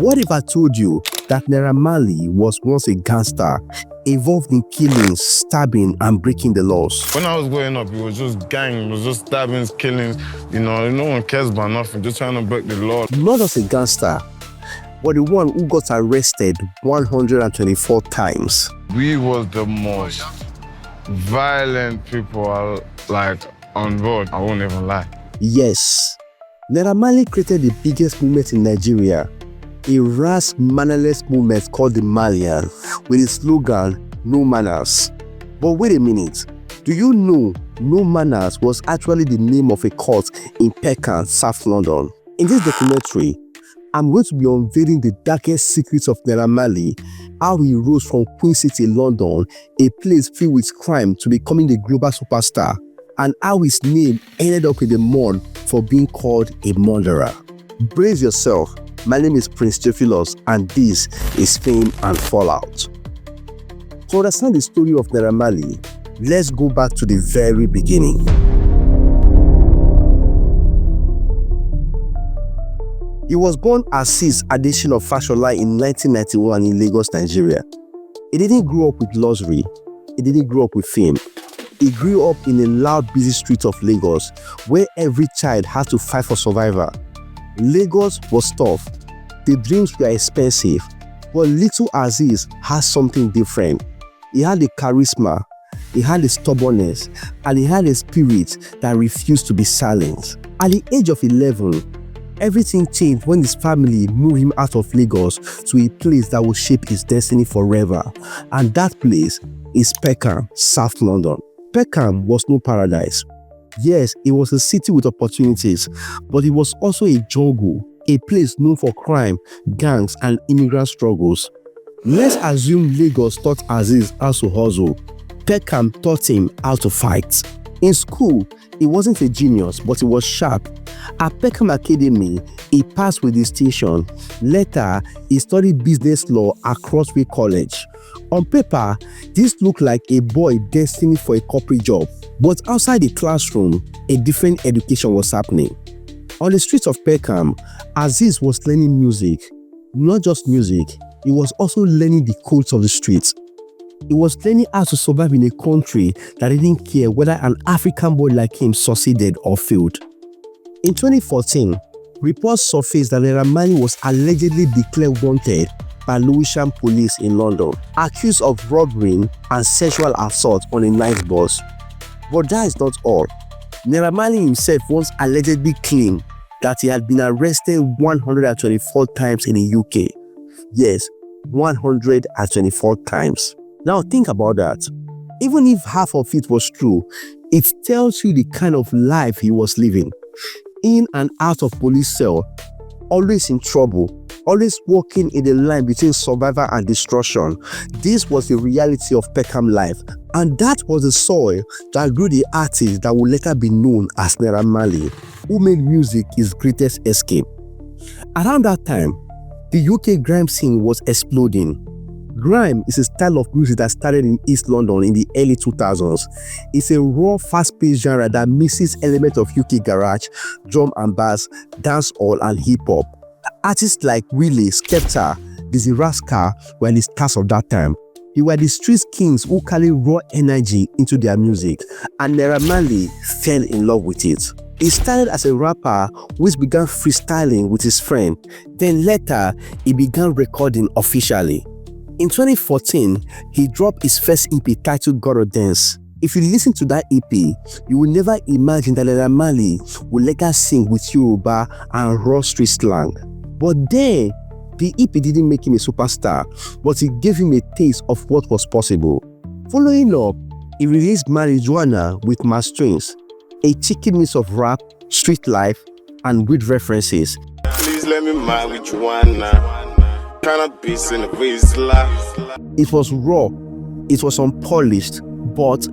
What if I told you that Naira Marley was once a gangster, involved in killing, stabbing, and breaking the laws? When I was growing up, it was just gang, it was just stabbings, killings. No one cares about nothing, just trying to break the law. Not just a gangster, but the one who got arrested 124 times. We was the most violent people, like, on road. I won't even lie. Yes, Naira Marley created the biggest movement in Nigeria, a rash, mannerless movement called the Malian, with its slogan, No Mannaz. But wait a minute, do you know No Mannaz was actually the name of a court in Peckham, South London? In this documentary, I'm going to be unveiling the darkest secrets of Naira Marley, how he rose from Queen City, London, a place filled with crime, to becoming the global superstar, and how his name ended up in the mud for being called a murderer. Brace yourself. My name is Prince Theophilus, and this is Fame and Fallout. To understand the story of Naira Marley, let's go back to the very beginning. He was born Azeez Adesina Fashola in 1991 in Lagos, Nigeria. He didn't grow up with luxury. He didn't grow up with fame. He grew up in a loud, busy street of Lagos, where every child had to fight for survival. Lagos was tough. The dreams were expensive. But little Azeez had something different. He had the charisma, he had the stubbornness, and he had a spirit that refused to be silent. At the age of 11, everything changed when his family moved him out of Lagos to a place that would shape his destiny forever. And that place is Peckham, South London. Peckham was no paradise. Yes, it was a city with opportunities, but it was also a jungle, a place known for crime, gangs, and immigrant struggles. Let's assume Lagos taught Azeez how to hustle. Peckham taught him how to fight. In school, he wasn't a genius, but he was sharp. At Peckham Academy, he passed with distinction. Later, he studied business law at Crossway College. On paper, this looked like a boy destined for a corporate job. But outside the classroom, a different education was happening. On the streets of Peckham, Azeez was learning music. Not just music, he was also learning the codes of the streets. He was learning how to survive in a country that didn't care whether an African boy like him succeeded or failed. In 2014, reports surfaced that Naira Marley was allegedly declared wanted by Lewisham Police in London, accused of robbery and sexual assault on a night bus. But that is not all. Naira Marley himself once allegedly claimed that he had been arrested 124 times in the UK. Yes, 124 times. Now think about that. Even if half of it was true, it tells you the kind of life he was living. In and out of police cell, always in trouble, always walking in the line between survival and destruction. This was the reality of Peckham life, and that was the soil that grew the artist that would later be known as Naira Marley, who made music his greatest escape. Around that time, the UK grime scene was exploding. Grime is a style of music that started in East London in the early 2000s. It's a raw, fast-paced genre that mixes elements of UK garage, drum and bass, dancehall, and hip-hop. Artists like Willie, Skepta, Dizzy Rascal were the stars of that time. They were the street kings who carried raw energy into their music, and Naira Marley fell in love with it. He started as a rapper which began freestyling with his friend. Then later, he began recording officially. In 2014, he dropped his first EP titled God of Dance. If you listen to that EP, you will never imagine that Naira Marley would later sing with Yoruba and raw street slang. But then, the EP didn't make him a superstar, but it gave him a taste of what was possible. Following up, he released Marijuana with My Strings, a chicken mix of rap, street life, and weed references. Please let me marijuana. Cannabis in the wasteland. It was raw, it was unpolished, but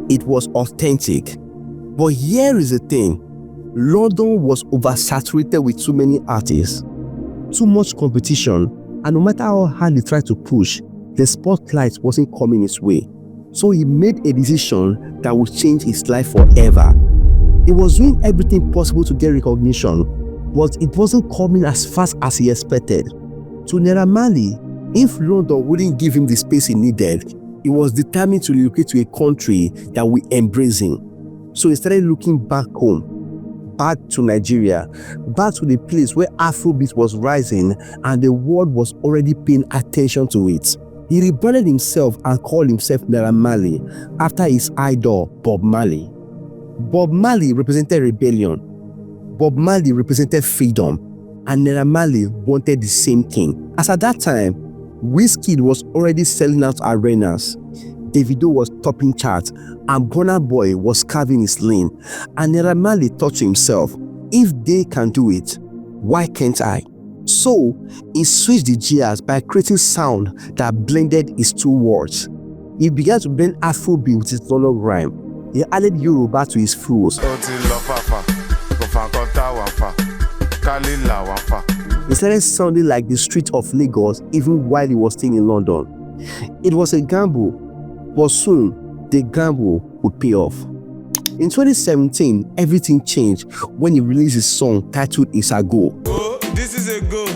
it was authentic. But here is the thing, London was oversaturated with too many artists, too much competition, and no matter how hard he tried to push, the spotlight wasn't coming his way. So he made a decision that would change his life forever. He was doing everything possible to get recognition, but it wasn't coming as fast as he expected. To Naira Marley, if London wouldn't give him the space he needed, he was determined to relocate to a country that will embrace him. So he started looking back home, back to Nigeria, back to the place where Afrobeats was rising and the world was already paying attention to it. He rebranded himself and called himself Naira Marley after his idol, Bob Marley. Bob Marley represented rebellion. Bob Marley represented freedom. And Naira Marley wanted the same thing. As at that time, Wizkid was already selling out arenas. Davido was topping charts and Burna Boy was carving his lane. And Naira Marley thought to himself, if they can do it, why can't I? So he switched the gears by creating sound that blended his two words. He began to blend Afrobeat with his London rhyme. He added Yoruba to his flows. He started sounding like the street of Lagos even while he was staying in London. It was a gamble, but soon the gamble would pay off. In 2017, everything changed when he released his song titled It's a Go. Oh, this is a go.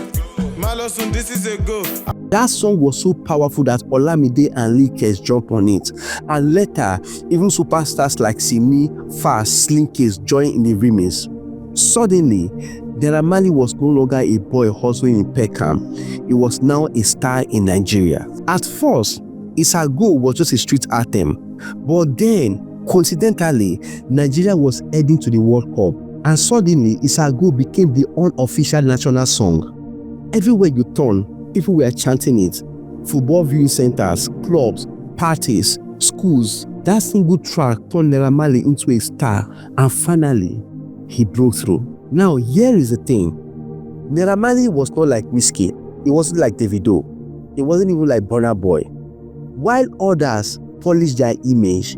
Malosun, this is a go. That song was so powerful that Olamide and Leakers jumped on it. And later, even superstars like Simi, Fast, Slinkers joined in the remix. Suddenly, Naira Marley was no longer a boy hustling in Peckham. He was now a star in Nigeria. At first, It's a Go was just a street anthem. But then, coincidentally, Nigeria was heading to the World Cup. And suddenly, It's a Go became the unofficial national song. Everywhere you turn, people were chanting it. Football viewing centers, clubs, parties, schools. That single track turned Naira Marley into a star. And finally, he broke through. Now, here is the thing. Naira Marley was not like Wizkid. He wasn't like Davido. He wasn't even like Burna Boy. While others polished their image,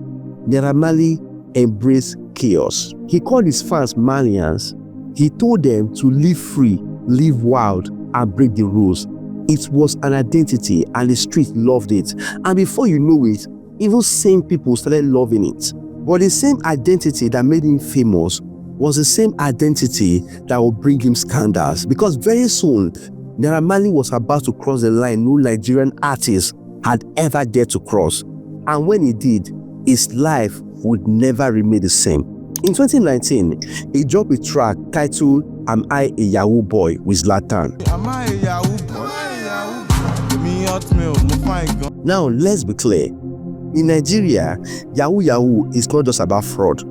Naira Marley embraced chaos. He called his fans Malians. He told them to live free, live wild, and break the rules. It was an identity and the street loved it. And before you know it, even sane people started loving it. But the same identity that made him famous was the same identity that would bring him scandals. Because very soon, Naira Marley was about to cross the line no Nigerian artist had ever dared to cross. And when he did, his life would never remain the same. In 2019, he dropped a track titled Am I a Yahoo Boy with Zlatan. Am I a Yahoo boy? Me hotmail, mo fine gan. Now, let's be clear. In Nigeria, Yahoo is not just about fraud.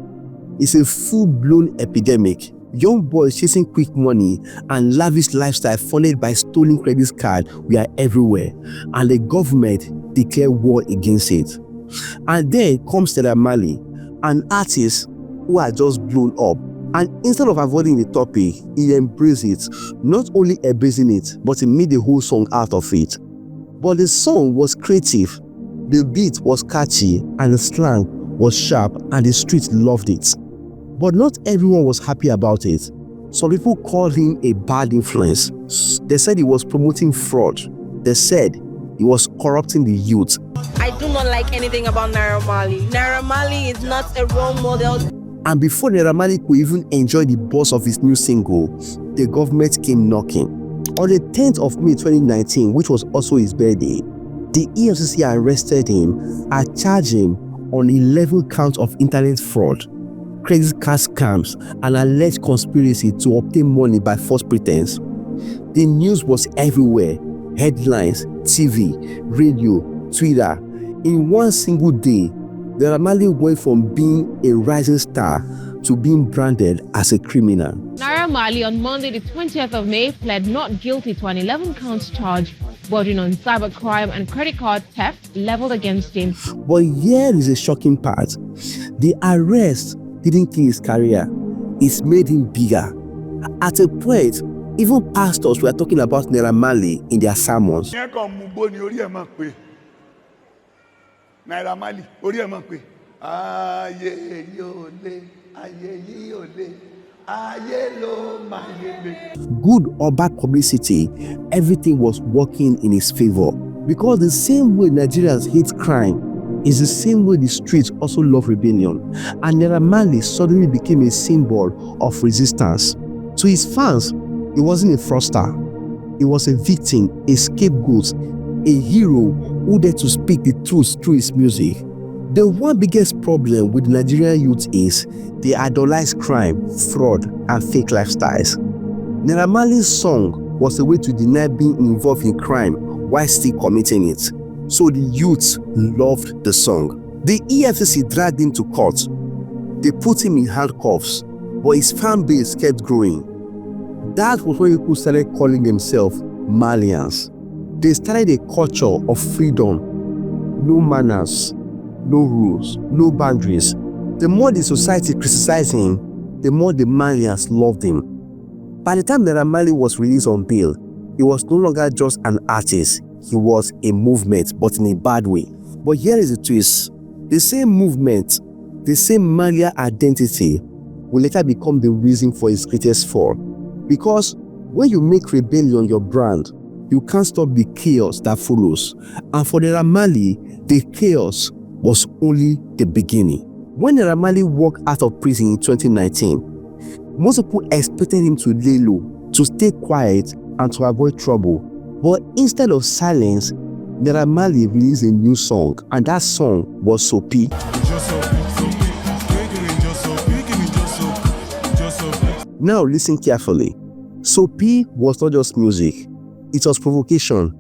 It's a full-blown epidemic. Young boys chasing quick money and lavish lifestyle funded by stolen credit cards were everywhere, and the government declared war against it. And then comes Naira Marley, an artist who had just blown up. And instead of avoiding the topic, he embraced it. Not only embracing it, but he made the whole song out of it. But the song was creative, the beat was catchy, and the slang was sharp, and the street loved it. But not everyone was happy about it. Some people called him a bad influence. They said he was promoting fraud. They said he was corrupting the youth. I do not like anything about Naira Marley. Naira Marley is not a role model. And before Naira Marley could even enjoy the buzz of his new single, the government came knocking. On the 10th of May 2019, which was also his birthday, the EFCC arrested him and charged him on 11 counts of internet fraud, credit card scams, and alleged conspiracy to obtain money by false pretense. The news was everywhere. Headlines, TV, radio, Twitter. In one single day, Naira Marley went from being a rising star to being branded as a criminal. Naira Marley on Monday, the 20th of May, pled not guilty to an 11-count charge bordering on cybercrime and credit card theft leveled against him. But here is a shocking part. The arrest didn't kill his career. It made him bigger. At a point, even pastors were talking about Naira Marley in their sermons. Naira Marley, orí ẹ̀ mọ̀ pé ayé yóò lé, ayé yóò lé, ayé ló máa yé lé. Good or bad publicity, everything was working in his favor. Because the same way Nigerians hate crime is the same way the streets also love rebellion. And Naira Marley suddenly became a symbol of resistance. To his fans, he wasn't a fraudster. He was a victim, a scapegoat, a hero who dared to speak the truth through his music. The one biggest problem with Nigerian youth is they idolize crime, fraud, and fake lifestyles. Naira Marley's song was a way to deny being involved in crime while still committing it. So the youth loved the song. The EFCC dragged him to court. They put him in handcuffs, but his fan base kept growing. That was when people started calling themselves Malians. They started a culture of freedom, no manners, no rules, no boundaries. The more the society criticized him, the more the Malians loved him. By the time Naira Marley was released on bail, he was no longer just an artist, he was a movement, but in a bad way. But here is the twist. The same movement, the same Malian identity will later become the reason for his greatest fall. Because when you make rebellion your brand, you can't stop the chaos that follows. And for Naira Marley, the chaos was only the beginning. When Naira Marley walked out of prison in 2019, most people expected him to lay low, to stay quiet, and to avoid trouble. But instead of silence, Naira Marley released a new song, and that song was Soapy. Now listen carefully. Soapy was not just music, it was provocation.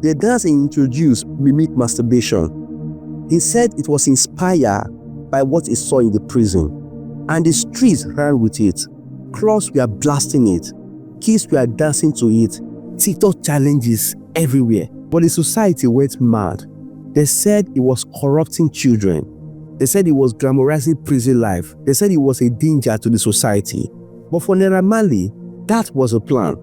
The dance he introduced mimicked masturbation. He said it was inspired by what he saw in the prison, and the streets ran with it. Clubs were blasting it, kids were dancing to it, TikTok challenges everywhere. But the society went mad. They said it was corrupting children. They said it was glamorizing prison life. They said it was a danger to the society. But for Naira Marley, that was a plan.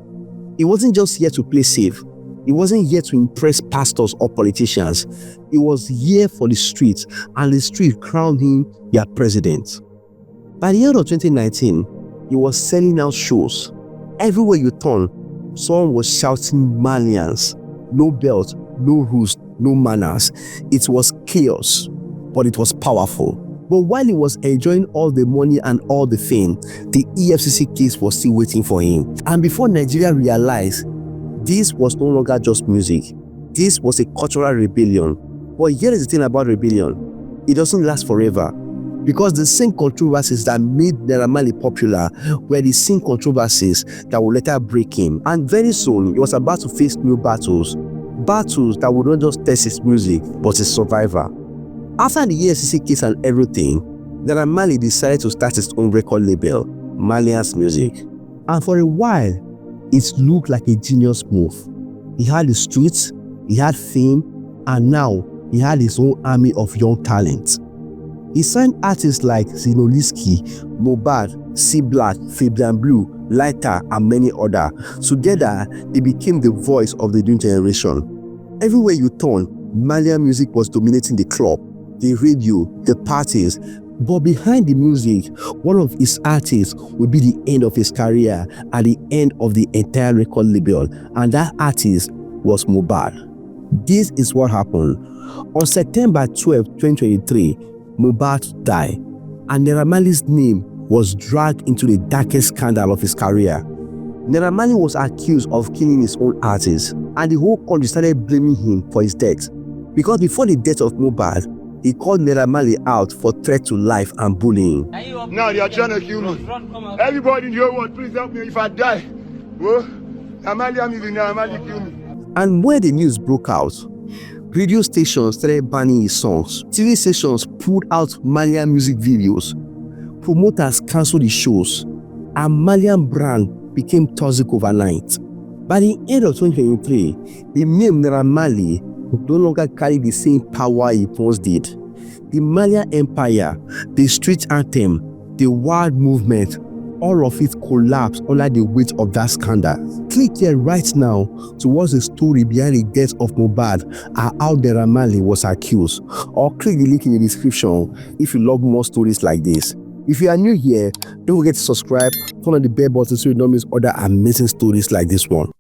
He wasn't just here to play safe. He wasn't here to impress pastors or politicians. He was here for the streets, and the street crowned him their president. By the end of 2019, he was selling out shows. Everywhere you turn, someone was shouting Marlians. No belt, no rules, no manners. It was chaos, but it was powerful. But while he was enjoying all the money and all the fame, the EFCC case was still waiting for him. And before Nigeria realized, this was no longer just music. This was a cultural rebellion. But here is the thing about rebellion. It doesn't last forever. Because the same controversies that made Naira Marley popular were the same controversies that would later break him. And very soon, he was about to face new battles. Battles that would not just test his music, but his survivor. After the EFCC case and everything, Naira Marley decided to start his own record label, Marlians Music. And for a while, it looked like a genius move. He had the streets, he had fame, and now he had his own army of young talent. He signed artists like Zinoliski, Mobad, C Black, Fabian Blue, Lighter, and many others. Together, they became the voice of the new generation. Everywhere you turn, Malian music was dominating the club, the radio, the parties. But behind the music, one of his artists would be the end of his career at the end of the entire record label, and that artist was Mobad. This is what happened. On September 12, 2023, Mobad died, and Naira Marley's name was dragged into the darkest scandal of his career. Naira Marley was accused of killing his own artist, and the whole country started blaming him for his death. Because before the death of Mobad, he called Naira Marley out for threat to life and bullying. Now they are trying to kill me. Everybody in the whole world, please help me if I die. Whoa, Naira Marley kill me. And when the news broke out, radio stations started banning his songs. TV stations pulled out Malian music videos. Promoters cancelled the shows. And Malian brand became toxic overnight. By the end of 2023, the name Naira Marley no longer carried the same power it once did. The Malian Empire, the street anthem, the wild movement, all of it collapsed under the weight of that scandal. Click here right now to watch the story behind the death of Mobad and how Naira Marley was accused. Or click the link in the description if you love more stories like this. If you are new here, don't forget to subscribe, turn on the bell button so you don't miss other amazing stories like this one.